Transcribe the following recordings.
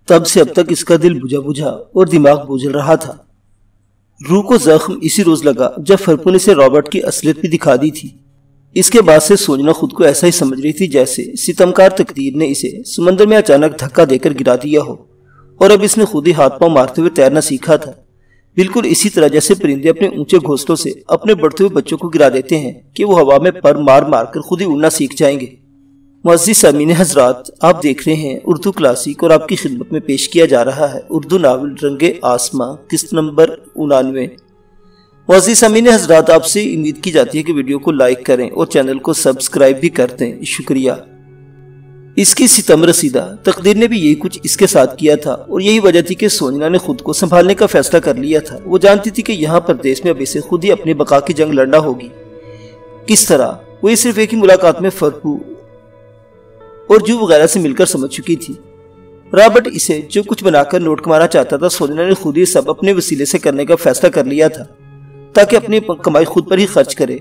تب سے اب تک اس کا دل بجھا بجھا اور دماغ بوجھل رہا تھا۔ روح کو زخم اسی روز لگا جب فرپو نے اسے رابرٹ کی اصلیت بھی دکھا دی تھی۔ اس کے بعد سے سوچنا خود کو ایسا ہی سمجھ رہی تھی جیسے ستمکار تقدیر نے اسے سمندر میں اچانک دھکا دے کر گرا دیا ہو، اور اب اس نے خود ہی ہاتھ پاؤں مارتے ہوئے تیرنا سیکھا تھا، بالکل اسی طرح جیسے پرندے اپنے اونچے گھونسلوں سے اپنے بڑھتے ہوئے بچوں کو گرا دیتے ہیں کہ وہ ہوا میں پر مار مار کر خود ہی اڑنا سیکھ جائیں گے۔ معزز سامعین حضرات، آپ دیکھ رہے ہیں اردو کلاسک اور آپ کی خدمت میں پیش کیا جا رہا ہے اردو ناول رنگ آسماں قسط نمبر 99۔ معزز سامعین حضرات، آپ سے امید کی جاتی ہے کہ ویڈیو کو لائک کریں اور چینل کو سبسکرائب بھی کر دیں، شکریہ۔ اس کی ستم رسیدہ تقدیر نے بھی یہی کچھ اس کے ساتھ کیا تھا، اور یہی وجہ تھی کہ سونیا نے خود کو سنبھالنے کا فیصلہ کر لیا تھا۔ وہ جانتی تھی کہ یہاں پردیس میں اب اسے خود ہی اپنی بقا کی جنگ لڑنا ہوگی۔ کس طرح؟ وہ صرف ایک ہی ملاقات میں فرپو اور جو وغیرہ سے مل کر سمجھ چکی تھی۔ رابرٹ اسے جو کچھ بنا کر نوٹ کمانا چاہتا تھا، سونیا نے خود ہی سب اپنے وسیلے سے کرنے کا فیصلہ کر لیا تھا تاکہ اپنی کمائی خود پر ہی خرچ کرے۔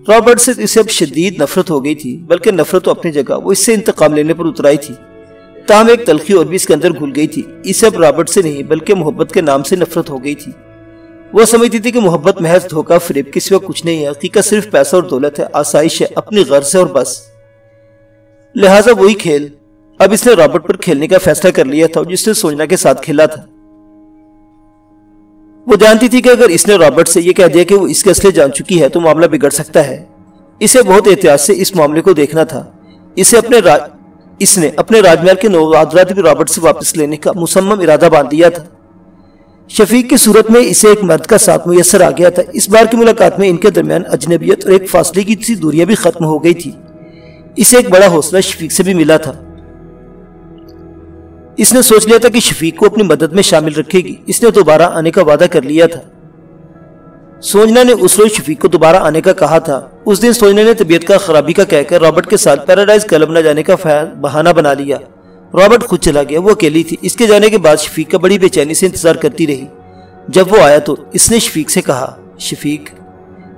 رابرٹ سے اسے اب شدید نفرت ہو گئی تھی، بلکہ نفرت تو اپنی جگہ، وہ اس سے انتقام لینے پر اتر آئی تھی۔ تاہم ایک تلخی اور بھی اس کے اندر گھل گئی تھی، اسے اب رابرٹ سے نہیں بلکہ محبت کے نام سے نفرت ہو گئی تھی۔ وہ سمجھتی تھی کہ محبت محض دھوکہ فریب کے سوا کچھ نہیں ہے، حقیقت صرف پیسہ اور دولت ہے، آسائش ہے، اپنی غرض ہے اور بس۔ لہٰذا وہی کھیل اب اس نے رابرٹ پر کھیلنے کا فیصلہ کر لیا تھا جس نے سونیا کے ساتھ کھیلا تھا۔ وہ جانتی تھی کہ اگر اس نے رابرٹ سے یہ کہہ دیا کہ وہ اس کے اصلیں جان چکی ہے تو معاملہ بگڑ سکتا ہے۔ اسے بہت احتیاط سے اس معاملے کو دیکھنا تھا۔ اس نے اپنے راج محل کے نوادرات بھی رابرٹ سے واپس لینے کا مصمم ارادہ باندھ دیا تھا۔ شفیق کی صورت میں اسے ایک مرد کا ساتھ میسر آ گیا تھا۔ اس بار کی ملاقات میں ان کے درمیان اجنبیت اور ایک فاصلے کی سی دوریاں بھی ختم ہو گئی تھی۔ اسے ایک بڑا حوصلہ شفیق سے بھی ملا تھا۔ اس نے سوچ لیا تھا کہ شفیق کو اپنی مدد میں شامل رکھے گی۔ اس نے دوبارہ آنے کا وعدہ کر لیا تھا۔ سونیا نے اس روز شفیق کو دوبارہ آنے کا کہا تھا۔ اس دن سونیا نے طبیعت کا خرابی کا کہہ کر رابرٹ کے ساتھ پیراڈائز کلب نہ جانے کا بہانہ بنا لیا۔ رابرٹ خود چلا گیا، وہ اکیلی تھی۔ اس کے جانے کے بعد شفیق کا بڑی بے چینی سے انتظار کرتی رہی۔ جب وہ آیا تو اس نے شفیق سے کہا، شفیق،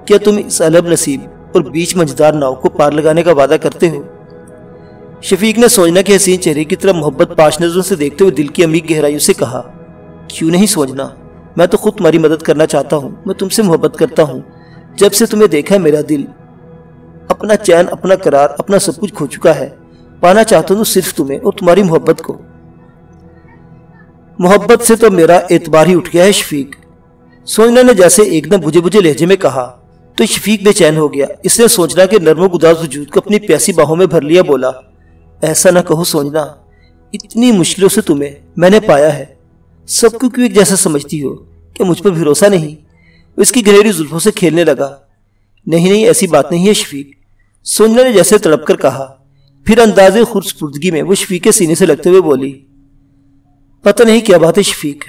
کیا تم اس الب نصیب اور بیچ منجدار ناؤ کو پار لگانے کا وعدہ کرتے ہو؟ شفیق نے سونیا کے حسین چہرے کی طرف محبت پاش نظروں سے دیکھتے ہوئے دل کی عمیق گہرائیوں سے کہا، کیوں نہیں سوچنا، میں تو خود تمہاری مدد کرنا چاہتا ہوں، میں تم سے محبت کرتا ہوں۔ جب سے تمہیں دیکھا ہے میرا دل اپنا چین، اپنا قرار، اپنا سب کچھ کھو چکا ہے۔ پانا چاہتا ہوں صرف تمہیں اور تمہاری محبت کو۔ محبت سے تو میرا اعتبار ہی اٹھ گیا ہے شفیق، سونیا نے جیسے ایک دم بجھے بجھے لہجے میں کہا۔ تو شفیق بے چین ہو گیا۔ اس نے سوچنا کہ نرم و گداز وجود کو اپنی پیاسی باہوں میں بھر لیا، بولا، ایسا نہ کہو سونیا، اتنی مشکلوں سے تمہیں میں نے پایا ہے، سب کو کیوں ایک جیسا سمجھتی ہو؟ کہ مجھ پر بھروسہ نہیں؟ وہ اس کی گہری زلفوں سے کھیلنے لگا۔ نہیں، ایسی بات نہیں ہے شفیق، سونیا نے جیسے تڑپ کر کہا۔ پھر انداز خرسپردگی میں وہ شفیق کے سینے سے لگتے ہوئے بولی، پتہ نہیں کیا بات ہے شفیق،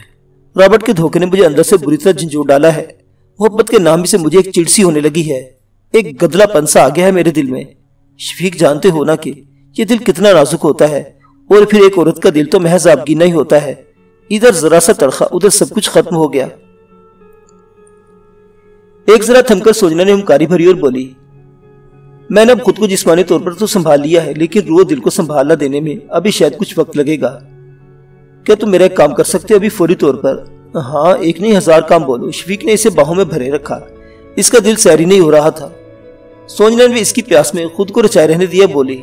رابرٹ کے دھوکے نے مجھے اندر سے بری طرح جھنجھوڑ ڈالا ہے۔ محبت کے نام سے مجھے ایک چڑسی ہونے لگی ہے، ایک گدلا پنسا آ گیا ہے میرے دل میں۔ شفیق، جانتے ہو نا کہ یہ دل کتنا نازک ہوتا ہے، اور پھر ایک عورت کا دل تو محض آبگینہ ہی ہوتا ہے، ادھر ذرا سا تڑخا، ادھر سب کچھ ختم ہو گیا۔ ایک ذرا تھم کر سونیا نے ہمکاری بھری اور بولی، میں نے اب خود کو جسمانی طور پر تو سنبھال لیا ہے، لیکن روح دل کو سنبھالنا دینے میں ابھی شاید کچھ وقت لگے گا۔ کیا تم میرا ایک کام کر سکتے ہو ابھی فوری طور پر؟ ہاں، ایک نہیں 1000 کام بولو۔ شفیق نے اسے باہوں میں بھرے رکھا، اس کا دل سیری نہیں ہو رہا تھا۔ سونیا نے بھی اس کی پیاس میں خود کو رچائے رہنے دیا، بولی،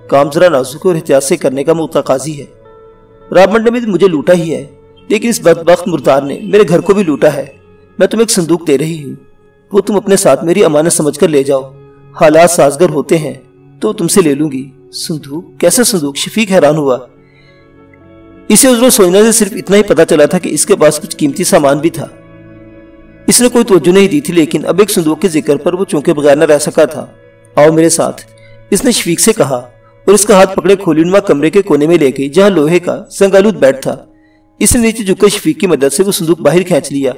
کام ذرا نازک اور احتیاط سے کرنے کا متقاضی ہے۔ رابرٹ نے بھی مجھے لوٹا ہی ہے، لیکن اس بدبخت مردار نے میرے گھر کو بھی لوٹا ہے۔ میں تمہیں ایک صندوق دے رہی ہوں، وہ تم اپنے ساتھ میری امانت سمجھ کر لے جاؤ۔ حالات سازگار ہوتے ہیں تو تم سے لے لوں گی۔ صندوق؟ کیسا صندوق؟ شفیق حیران ہوا۔ اسے عذر و سونیا سے صرف اتنا ہی پتا چلا تھا کہ اس کے پاس کچھ قیمتی سامان بھی تھا۔ اس نے کوئی توجہ نہیں دی تھی، لیکن اب ایک صندوق کے ذکر پر وہ چونکے بغیر نہ رہ سکا تھا۔ آؤ میرے ساتھ، اس نے شفیق سے کہا، اور اس کا ہاتھ پکڑے کھولی نما کمرے کے کونے میں لے گئی جہاں لوہے کا زنگالود بیڈ تھا۔ اس نے نیچے جھک کر شفیق کی مدد سے وہ صندوق باہر کھینچ لیا،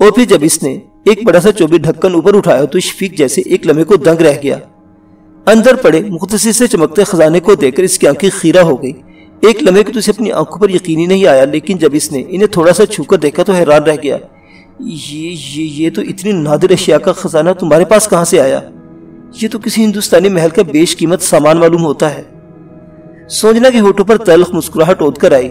اور پھر جب اس نے ایک بڑا سا چوبی ڈھکن اوپر اٹھایا تو شفیق جیسے ایک لمحے کو دنگ رہ گیا۔ اندر پڑے مختصر سے چمکتے خزانے کو دیکھ کر اس کی آنکھیں خیرہ ہو گئی۔ ایک لمحے کو تو اسے اپنی آنکھوں پر یقین ہی نہیں آیا، لیکن جب اس نے انہیں تھوڑا سا چھو کر دیکھا تو حیران رہ گیا۔ یہ تو اتنی نادر اشیاء کا خزانہ تمہارے پاس کہاں سے آیا؟ یہ تو کسی ہندوستانی محل کا بیش قیمت سامان معلوم ہوتا ہے۔ سونیا کے ہونٹوں پر تلخ مسکراہٹ اود کر آئی۔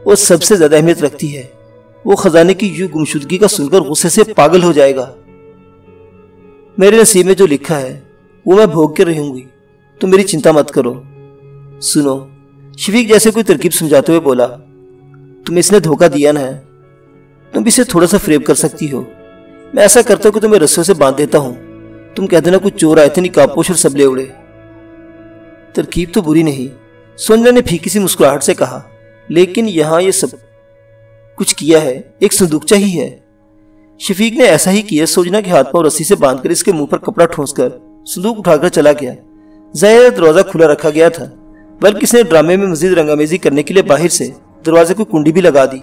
اور سب سے زیادہ اہمیت رکھتی ہے۔ وہ خزانے کی یوں گمشدگی کا سن کر غصے سے پاگل ہو جائے گا۔ میرے نصیب میں جو لکھا ہے وہ میں بھوگ کے رہوں گی، تم میری چنتا مت کرو۔ سنو، شفیق جیسے کوئی ترکیب سمجھاتے ہوئے بولا، تم اس نے دھوکہ دیا نہ ہے، تم اسے تھوڑا سا فریب کر سکتی ہو۔ میں ایسا کرتا ہوں کہ تمہیں رسیوں سے باندھ دیتا ہوں، تم کہہ دینا کچھ چور آئے تھے، نقاب پوش اور سبلے اڑے۔ ترکیب تو بری نہیں، سونیا نے پھیکی سی مسکراہٹ سے کہا، لیکن یہاں یہ سب کچھ کیا ہے ایک صندوقچہ ہی ہے۔ شفیق نے ایسا ہی کیا، سوجنا کے ہاتھ پاؤں رسی سے باندھ کر اس کے منہ پر کپڑا ٹھونس کر صندوق اٹھا کر چلا گیا۔ ظاہر دروازہ کھلا رکھا گیا تھا، بلکہ اس نے ڈرامے میں مزید رنگامیزی کرنے کے لیے باہر سے دروازے کو کنڈی بھی لگا دی۔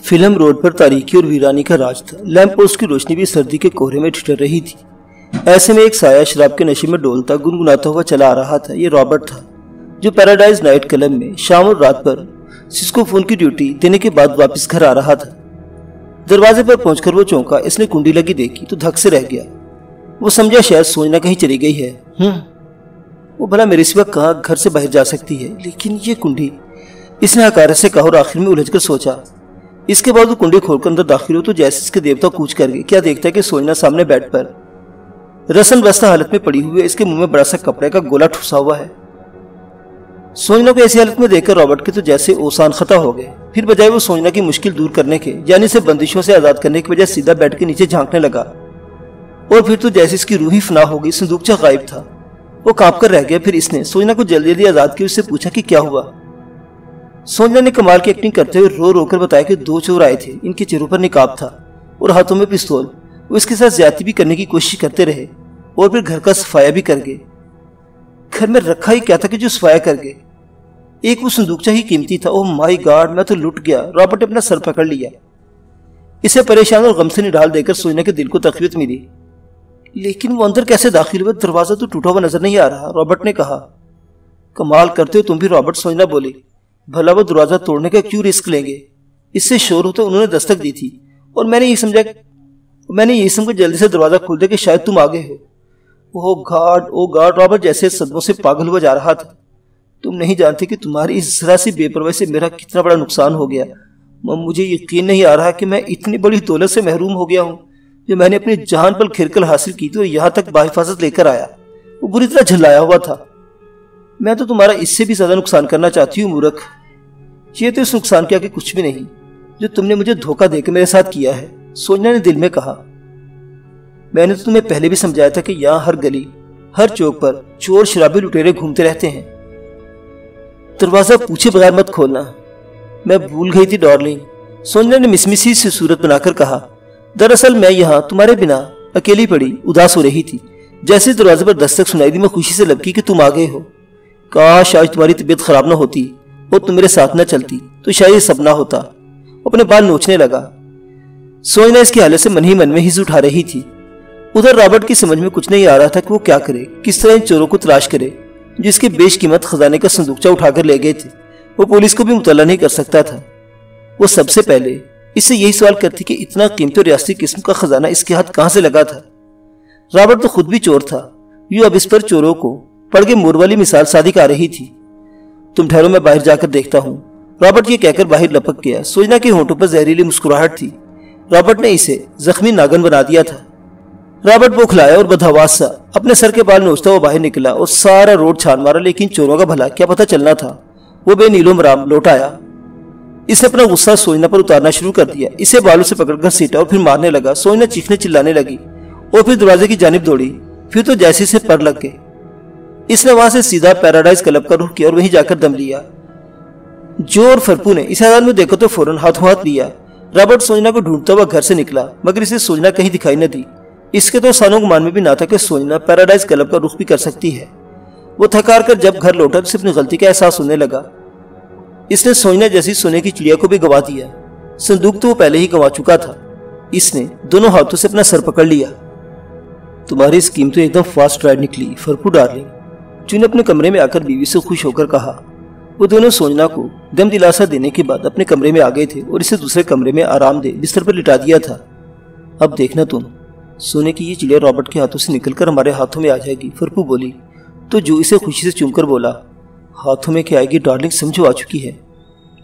فلم روڈ پر تاریکی اور ویرانی کا راج تھا، لیمپ پوسٹ کی روشنی بھی سردی کے کوہرے میں ٹھٹر رہی تھی۔ ایسے میں ایک سایہ شراب کے نشے میں ڈولتا گنگناتا ہوا چلا آ رہا تھا۔ یہ رابرٹ تھا، جو پیراڈائز نائٹ کلب میں شام اور رات پر سسکو فون کی ڈیوٹی دینے کے بعد واپس گھر آ رہا تھا۔ دروازے پر پہنچ کر وہ چونکا، اس نے کنڈی لگی دیکھی تو دھک سے رہ گیا۔ وہ سمجھا شاید سوچنا کہیں چلی گئی ہے۔ وہ بھلا میرے سوا کہاں گھر سے باہر جا سکتی ہے، لیکن یہ کنڈی، اس نے حقارت سے کہا اور آخر میں الجھ کر سوچا۔ اس کے بعد وہ کنڈی کھول کر اندر داخل ہو تو جیسے اس کے دیوتا کوچ کر گئے، کیا دیکھتا ہے کہ سوچنا سامنے بیڈ پر رسن بستہ حالت میں پڑی ہوئی ہے، اس کے منہ میں بڑا سا کپڑے کا گولا ٹھسا ہوا ہے۔ سوچنا کو ایسی حالت میں دیکھ کر رابرٹ کے تو جیسے اوسان خطا ہو گئے، پھر بجائے وہ سوچنا کی مشکل دور کرنے کے، یعنی سے بندشوں سے آزاد کرنے کی بجائے سیدھا بیڈ کے نیچے جھانکنے لگا، اور پھر تو جیسے اس کی روح ہی فنا ہو گئی۔ صندوقچہ غائب تھا، وہ کانپ کر رہ گیا۔ پھر اس نے سوچنا کو جلدی جلدی آزاد کیا، اس سے پوچھا کہ کیا ہوا۔ سوچنا نے کمال کی ایکٹنگ کرتے ہوئے رو رو کر بتایا کہ 2 چور آئے تھے، ان کے چہروں پر نقاب تھا اور ہاتھوں میں پستول۔ وہ اس کے ساتھ زیادتی بھی کرنے کی کوشش کرتے رہے اور پھر گھر کا صفایا بھی کر گئے۔ گھر میں رکھا ہی کیا تھا کہ جو صفایا کر گئے؟ ایک وہ صندوقچہ ہی قیمتی تھا۔ اوہ مائی گاڈ، میں تو لٹ گیا۔ رابرٹ نے اپنا سر پکڑ لیا۔ اسے پریشان اور غم سے نڈال دے کر سوچنا کے دل کو تقویت ملی۔ لیکن وہ اندر کیسے داخل ہوئے؟ دروازہ تو ٹوٹا ہوا نظر نہیں آ رہا، رابرٹ نے کہا۔ کمال کرتے ہو تم بھی رابرٹ، سوچنا بولی۔ بھلا وہ دروازہ توڑنے کا کیوں رسک لیں گے؟ اس سے شور ہوتے انہوں نے دستک دی تھی اور میں نے یہی سمجھا جلدی سے دروازہ کھول دے کہ شاید تم آگے ہو۔ او گاڈ، رابرٹ جیسے صدموں سے پاگل ہوا جا رہا تھا۔ تم نہیں جانتے کہ تمہاری اس ذرا سی بے پرواہی سے میرا کتنا بڑا نقصان ہو گیا۔ مجھے یقین نہیں آ رہا کہ میں اتنی بڑی دولت سے محروم ہو گیا ہوں جو میں نے اپنی جان پر کھرکل حاصل کی تھی اور یہاں تک بحفاظت لے کر آیا۔ وہ بری طرح جھلایا ہوا تھا۔ میں تو تمہارا اس سے بھی زیادہ نقصان کرنا چاہتی ہوں مورخ۔ یہ تو اس نقصان کیا کہ کچھ بھی نہیں جو تم نے مجھے دھوکہ دے کے میرے ساتھ کیا ہے، سوچنا نے دل میں کہا۔ میں نے تو تمہیں پہلے بھی سمجھایا تھا کہ یہاں ہر گلی، ہر چوک پر چور شرابی لٹیرے گھومتے رہتے ہیں۔ دروازہ پوچھے بغیر مت کھولنا، میں بھول گئی تھی ڈارلنگ، سوچنا نے مسمسی سے صورت بنا کر کہا۔ دراصل میں یہاں تمہارے بنا اکیلی پڑی اداس ہو رہی تھی۔ جیسے دروازے پر دستک سنائی دی، میں خوشی سے لبکی کہ تم آ گئے ہو۔ کاش آج تمہاری طبیعت خراب نہ ہوتی اور تم میرے ساتھ نہ چلتی تو شاید یہ سپنا ہوتا۔ اپنے بال نوچنے لگا۔ سوچنا اس کی حالت سے من ہی من میں ہنس اٹھا رہی تھی۔ ادھر رابرٹ کی سمجھ میں کچھ نہیں آ رہا تھا کہ وہ کیا کرے، کس طرح ان چوروں کو تلاش کرے جس کے بیش قیمت خزانے کا صندوقچہ اٹھا کر لے گئے تھے۔ وہ پولیس کو بھی مطلع نہیں کر سکتا تھا۔ وہ سب سے پہلے اس سے یہی سوال کرتی کہ اتنا قیمتی اور ریاستی قسم کا خزانہ اس کے ہاتھ کہاں سے لگا تھا۔ رابرٹ تو خود بھی چور تھا، یوں اب اس پر چوروں کو پڑھ کے مور والی مثال صادق آ رہی تھی۔ تم ٹھہرو، میں باہر جا کر دیکھتا ہوں۔ رابرٹ یہ کہہ کر باہر لپک گیا۔ سوچنا کے ہونٹوں پر زہریلی مسکراہٹ تھی۔ رابرٹ نے اسے زخمی ناگن بنا دیا تھا۔ رابرٹ بوکھلایا اور بدحواس سا اپنے سر کے بال نوچتا ہوا باہر نکلا اور سارا روڈ چھان مارا، لیکن چوروں کا بھلا کیا پتہ چلنا تھا۔ وہ بے نیلو مرام لوٹ آیا۔ اس نے اپنا غصہ سوچنا پر اتارنا شروع کر دیا۔ اسے بالوں سے پکڑ کر سیٹا اور پھر مارنے لگا۔ سوچنا چیخنے چلانے لگی اور پھر دروازے کی جانب دوڑی۔ پھر تو جیسے سے پر لگ گئے۔ اس نے وہاں سے سیدھا پیراڈائز کلب کا رخ کیا اور وہیں جا کر دم لیا۔ جو اور فرپو نے اس حالت میں دیکھا تو فوراً ہاتھوں ہاتھ لیا۔ رابرٹ سوچنا کو ڈھونڈتا ہوا گھر سے نکلا، مگر اسے سوچنا کہیں دکھائی نہ دی۔ اس کے تو سانوں گمان میں بھی نہ تھا کہ سوچنا پیراڈائز کلب کا رخ بھی کر سکتی ہے۔ وہ تھکار کر جب گھر لوٹا اسے اپنی غلطی کا احساس ہونے لگا۔ اس نے سوچنا جیسی سونے کی چڑیا کو بھی گوا دیا۔ صندوق تو وہ پہلے ہی گوا چکا تھا۔ اس نے دونوں ہاتھوں سے اپنا سر پکڑ لیا۔ تمہاری اسکیم تو ایک دم فاسٹ رائڈ نکلی فرپو ڈارلنگ، جو نے اپنے کمرے میں آ کر بیوی سے خوش ہو کر کہا۔ وہ دونوں سوچنا کو دم دلاسا دینے کے بعد اپنے کمرے میں آ گئے تھے اور اسے دوسرے کمرے میں آرام دہ بستر پر لٹا دیا تھا۔ اب دیکھنا تم، سونے کی یہ چڑیا رابرٹ کے ہاتھوں سے نکل کر ہمارے ہاتھوں میں آ جائے گی، فرپو بولی تو جو اسے خوشی سے چوم کر بولا۔ ہاتھوں میں کیا آئے گی ڈارلنگ، سمجھو آ چکی ہے۔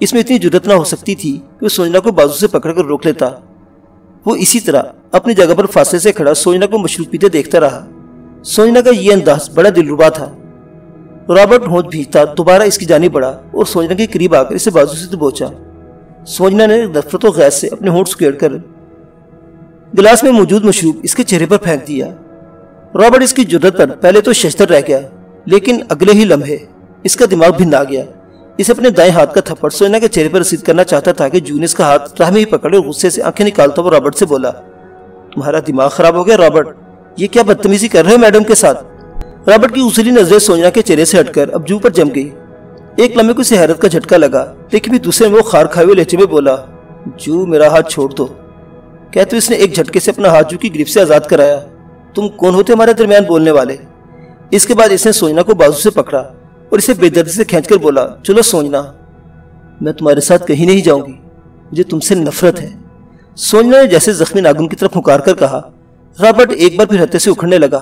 اس میں اتنی جرأت نہ ہو سکتی تھی کہ وہ سوجنا کو بازو سے پکڑ کر روک لیتا۔ وہ اسی طرح اپنی جگہ پر فاصلے سے کھڑا سوجنا کو مشروب پیتے دیکھتا رہا۔ سوجنا کا یہ انداز بڑا دلربا تھا۔ رابرٹ ہونٹ بھیجتا دوبارہ اس کی جانب بڑھا اور سوجنا کے قریب آ کر اسے بازو سے دبوچا۔ سوجنا نے نفرت و غیظ سے اپنے ہونٹ سکیڑ کر گلاس میں موجود مشروب اس کے چہرے پر پھینک دیا۔ رابرٹ اس کی جرأت پر پہلے تو ششدر رہ گیا، لیکن اگلے ہی لمحے اس کا دماغ بھن آ گیا۔ اس اپنے دائیں ہاتھ کا تھپڑ سوجنا کے چہرے پر رسید کرنا چاہتا تھا کہ جون اس کا ہاتھ راہ میں ہی پکڑے اور غصے سے آنکھیں نکالتا وہ رابرٹ سے بولا، تمہارا دماغ خراب ہو گیا رابرٹ، یہ کیا بدتمیزی کر رہے ہو میڈم کے ساتھ؟ رابرٹ کی اسری نظریں سوجنا کے چہرے سے ہٹ کر اب جو پر جم گئی۔ ایک لمحے کو اسے حیرت کا جھٹکا لگا، لیکن بھی دوسرے میں وہ خار کھائے ہوئے لہجے میں بولا، جو میرا ہاتھ چھوڑ دو۔ کہتے اس نے ایک جھٹکے سے اپنا ہاتھ جو کی گرفت سے آزاد کرایا۔ تم کون ہوتے ہمارے درمیان بولنے والے؟ اس کے بعد اس نے سوجنا کو بازو سے پکڑا اور اسے بے دردی سے کھینچ کر بولا، چلو سوجنا، میں تمہارے ساتھ کہیں نہیں جاؤں گی، مجھے تم سے نفرت ہے۔ سوجنا نے جیسے زخمی ناخن کی طرف پھنکار کر کہا۔ رابرٹ ایک بار پھر ہتھے سے اکھڑنے لگا،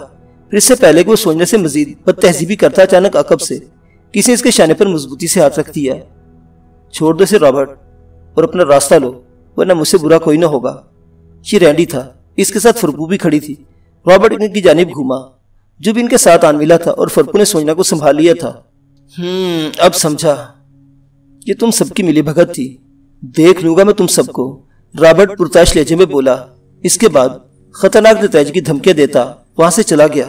پھر اس سے پہلے کہ وہ سوجنا سے مزید بد تہذیبی کرتا اچانک عقب سے کسی نے اس کے شانے پر مضبوطی سے ہاتھ رکھ دیا۔ چھوڑ دو اسے رابرٹ اور اپنا راستہ لو، ورنہ مجھ سے برا کوئی نہ ہوگا۔ یہ رینڈی تھا، اس کے ساتھ فرپو بھی کھڑی تھی۔ رابرٹ ان کی جانب گھوما جو بھی ان کے ساتھ آن ملا تھا اور فرپو نے سوجنا کو سنبھال لیا تھا۔ اب سمجھا، یہ تم سب کی ملی بھگت تھی، دیکھ لوں گا میں تم سب کو، رابرٹ پرتاش لہجے میں بولا۔ اس کے بعد خطرناک نتائج کی دھمکیاں دیتا وہاں سے چلا گیا۔